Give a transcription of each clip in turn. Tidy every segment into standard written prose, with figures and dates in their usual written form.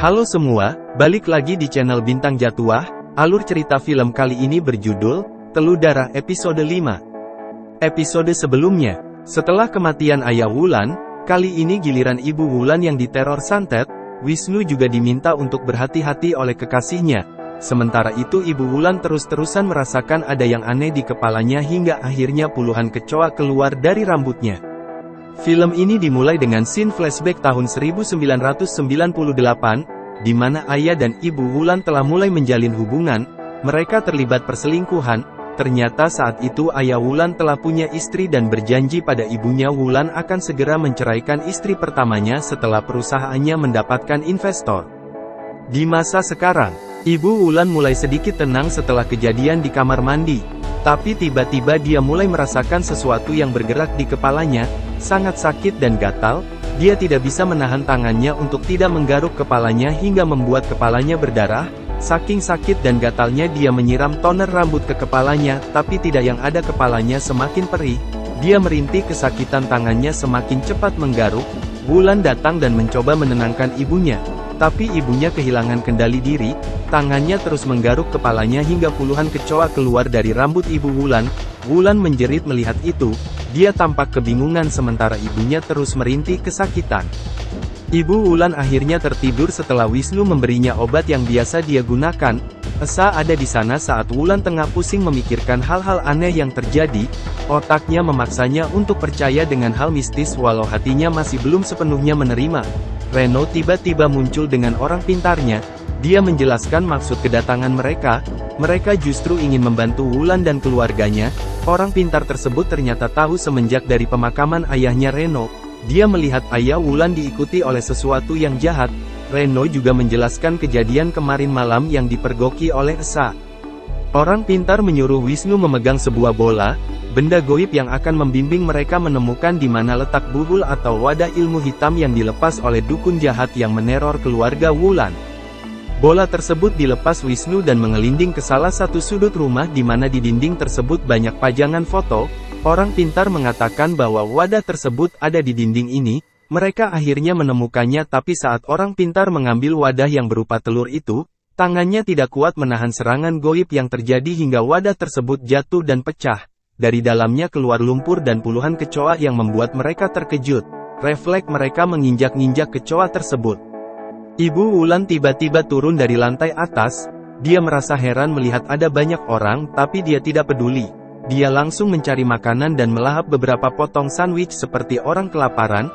Halo semua, balik lagi di channel Bintang Jatuah. Alur cerita film kali ini berjudul Teluh Darah episode 5. Episode sebelumnya, setelah kematian ayah Wulan, kali ini giliran ibu Wulan yang diteror santet. Wisnu juga diminta untuk berhati-hati oleh kekasihnya. Sementara itu ibu Wulan terus-terusan merasakan ada yang aneh di kepalanya hingga akhirnya puluhan kecoa keluar dari rambutnya. Film ini dimulai dengan scene flashback tahun 1998, di mana ayah dan ibu Wulan telah mulai menjalin hubungan. Mereka terlibat perselingkuhan. Ternyata saat itu ayah Wulan telah punya istri dan berjanji pada ibunya Wulan akan segera menceraikan istri pertamanya setelah perusahaannya mendapatkan investor. Di masa sekarang, ibu Wulan mulai sedikit tenang setelah kejadian di kamar mandi. Tapi tiba-tiba dia mulai merasakan sesuatu yang bergerak di kepalanya, sangat sakit dan gatal. Dia tidak bisa menahan tangannya untuk tidak menggaruk kepalanya hingga membuat kepalanya berdarah. Saking sakit dan gatalnya dia menyiram toner rambut ke kepalanya, tapi tidak yang ada kepalanya semakin perih. Dia merintih kesakitan, tangannya semakin cepat menggaruk. Wulan datang dan mencoba menenangkan ibunya. Tapi ibunya kehilangan kendali diri, tangannya terus menggaruk kepalanya hingga puluhan kecoa keluar dari rambut ibu Wulan. Wulan menjerit melihat itu, dia tampak kebingungan sementara ibunya terus merintih kesakitan. Ibu Wulan akhirnya tertidur setelah Wisnu memberinya obat yang biasa dia gunakan. Esa ada di sana saat Wulan tengah pusing memikirkan hal-hal aneh yang terjadi. Otaknya memaksanya untuk percaya dengan hal mistis walau hatinya masih belum sepenuhnya menerima. Reno tiba-tiba muncul dengan orang pintarnya. Dia menjelaskan maksud kedatangan mereka. Mereka justru ingin membantu Wulan dan keluarganya. Orang pintar tersebut ternyata tahu semenjak dari pemakaman ayahnya Reno. Dia melihat ayah Wulan diikuti oleh sesuatu yang jahat. Reno juga menjelaskan kejadian kemarin malam yang dipergoki oleh Esa. Orang pintar menyuruh Wisnu memegang sebuah bola, benda goib yang akan membimbing mereka menemukan di mana letak buhul atau wadah ilmu hitam yang dilepas oleh dukun jahat yang meneror keluarga Wulan. Bola tersebut dilepas Wisnu dan mengelinding ke salah satu sudut rumah di mana di dinding tersebut banyak pajangan foto. Orang pintar mengatakan bahwa wadah tersebut ada di dinding ini. Mereka akhirnya menemukannya, tapi saat orang pintar mengambil wadah yang berupa telur itu, tangannya tidak kuat menahan serangan goib yang terjadi hingga wadah tersebut jatuh dan pecah. Dari dalamnya keluar lumpur dan puluhan kecoa yang membuat mereka terkejut. Refleks mereka menginjak-injak kecoa tersebut. Ibu Wulan tiba-tiba turun dari lantai atas. Dia merasa heran melihat ada banyak orang, tapi dia tidak peduli. Dia langsung mencari makanan dan melahap beberapa potong sandwich seperti orang kelaparan.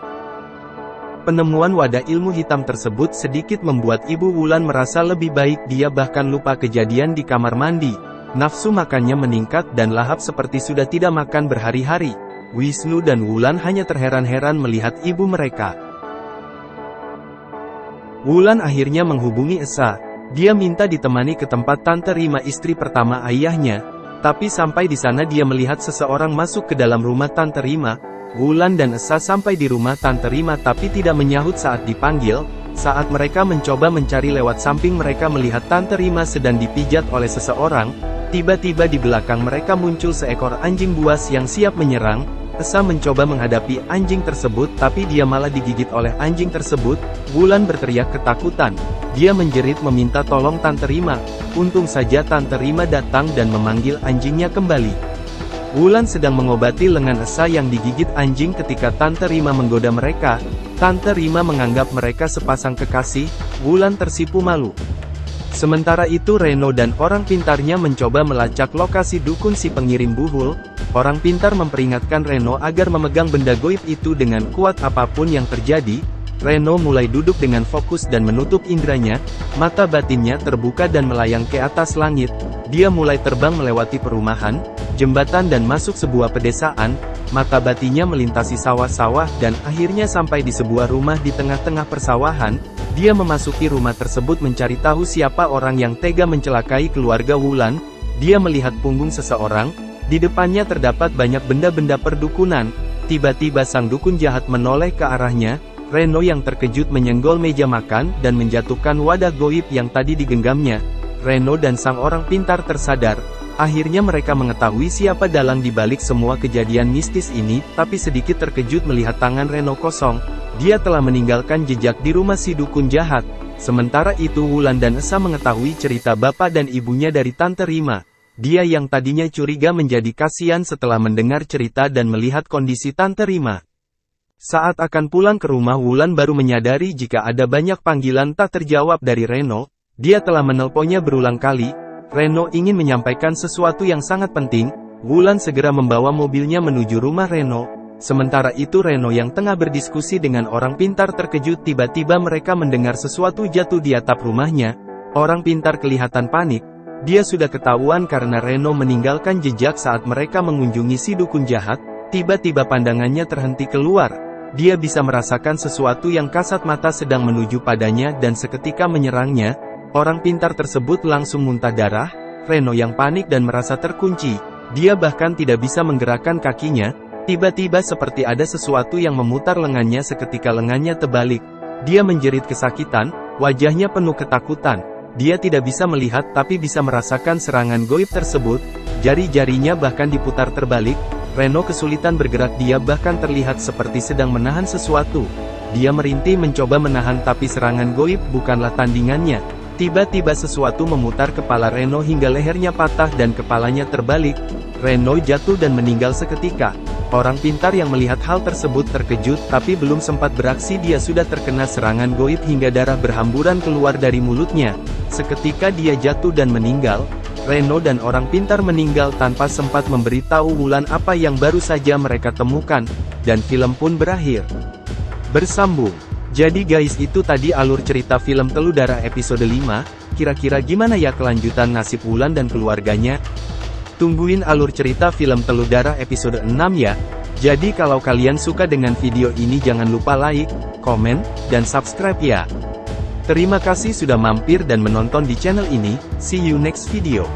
Penemuan wadah ilmu hitam tersebut sedikit membuat ibu Wulan merasa lebih baik. Dia bahkan lupa kejadian di kamar mandi. Nafsu makannya meningkat dan lahap seperti sudah tidak makan berhari-hari. Wisnu dan Wulan hanya terheran-heran melihat ibu mereka. Wulan akhirnya menghubungi Esa. Dia minta ditemani ke tempat Tante Rima, istri pertama ayahnya. Tapi sampai di sana dia melihat seseorang masuk ke dalam rumah Tante Rima. Wulan dan Esa sampai di rumah Tante Rima tapi tidak menyahut saat dipanggil. Saat mereka mencoba mencari lewat samping, mereka melihat Tante Rima sedang dipijat oleh seseorang. Tiba-tiba di belakang mereka muncul seekor anjing buas yang siap menyerang. Esa mencoba menghadapi anjing tersebut tapi dia malah digigit oleh anjing tersebut. Wulan berteriak ketakutan. Dia menjerit meminta tolong Tante Rima. Untung saja Tante Rima datang dan memanggil anjingnya kembali. Wulan sedang mengobati lengan Esa yang digigit anjing ketika Tante Rima menggoda mereka. Tante Rima menganggap mereka sepasang kekasih. Wulan tersipu malu. Sementara itu Reno dan orang pintarnya mencoba melacak lokasi dukun si pengirim buhul. Orang pintar memperingatkan Reno agar memegang benda goib itu dengan kuat apapun yang terjadi. Reno mulai duduk dengan fokus dan menutup indranya. Mata batinnya terbuka dan melayang ke atas langit. Dia mulai terbang melewati perumahan, jembatan dan masuk sebuah pedesaan. Mata batinnya melintasi sawah-sawah dan akhirnya sampai di sebuah rumah di tengah-tengah persawahan. Dia memasuki rumah tersebut mencari tahu siapa orang yang tega mencelakai keluarga Wulan. Dia melihat punggung seseorang. Di depannya terdapat banyak benda-benda perdukunan. Tiba-tiba sang dukun jahat menoleh ke arahnya. Reno yang terkejut menyenggol meja makan dan menjatuhkan wadah goib yang tadi digenggamnya. Reno dan sang orang pintar tersadar. Akhirnya mereka mengetahui siapa dalang di balik semua kejadian mistis ini, tapi sedikit terkejut melihat tangan Reno kosong. Dia telah meninggalkan jejak di rumah si dukun jahat. Sementara itu Wulan dan Esa mengetahui cerita bapak dan ibunya dari Tante Rima. Dia yang tadinya curiga menjadi kasihan setelah mendengar cerita dan melihat kondisi Tante Rima. Saat akan pulang ke rumah Wulan baru menyadari jika ada banyak panggilan tak terjawab dari Reno. Dia telah menelponnya berulang kali. Reno ingin menyampaikan sesuatu yang sangat penting. Wulan segera membawa mobilnya menuju rumah Reno. Sementara itu Reno yang tengah berdiskusi dengan orang pintar terkejut tiba-tiba mereka mendengar sesuatu jatuh di atap rumahnya. Orang pintar kelihatan panik. Dia sudah ketahuan karena Reno meninggalkan jejak saat mereka mengunjungi si dukun jahat. Tiba-tiba pandangannya terhenti keluar. Dia bisa merasakan sesuatu yang kasat mata sedang menuju padanya dan seketika menyerangnya. Orang pintar tersebut langsung muntah darah. Reno yang panik dan merasa terkunci. Dia bahkan tidak bisa menggerakkan kakinya. Tiba-tiba seperti ada sesuatu yang memutar lengannya seketika lengannya terbalik. Dia menjerit kesakitan, wajahnya penuh ketakutan. Dia tidak bisa melihat tapi bisa merasakan serangan goib tersebut. Jari-jarinya bahkan diputar terbalik. Reno kesulitan bergerak, dia bahkan terlihat seperti sedang menahan sesuatu. Dia merintih mencoba menahan tapi serangan goib bukanlah tandingannya. Tiba-tiba sesuatu memutar kepala Reno hingga lehernya patah dan kepalanya terbalik. Reno jatuh dan meninggal seketika. Orang pintar yang melihat hal tersebut terkejut tapi belum sempat beraksi dia sudah terkena serangan goib hingga darah berhamburan keluar dari mulutnya. Seketika dia jatuh dan meninggal. Reno dan orang pintar meninggal tanpa sempat memberitahu Wulan apa yang baru saja mereka temukan, dan film pun berakhir. Bersambung. Jadi guys, itu tadi alur cerita film Telur Darah episode 5, kira-kira gimana ya kelanjutan nasib Wulan dan keluarganya? Tungguin alur cerita film Telur Darah episode 6 ya. Jadi kalau kalian suka dengan video ini jangan lupa like, komen, dan subscribe ya. Terima kasih sudah mampir dan menonton di channel ini, see you next video.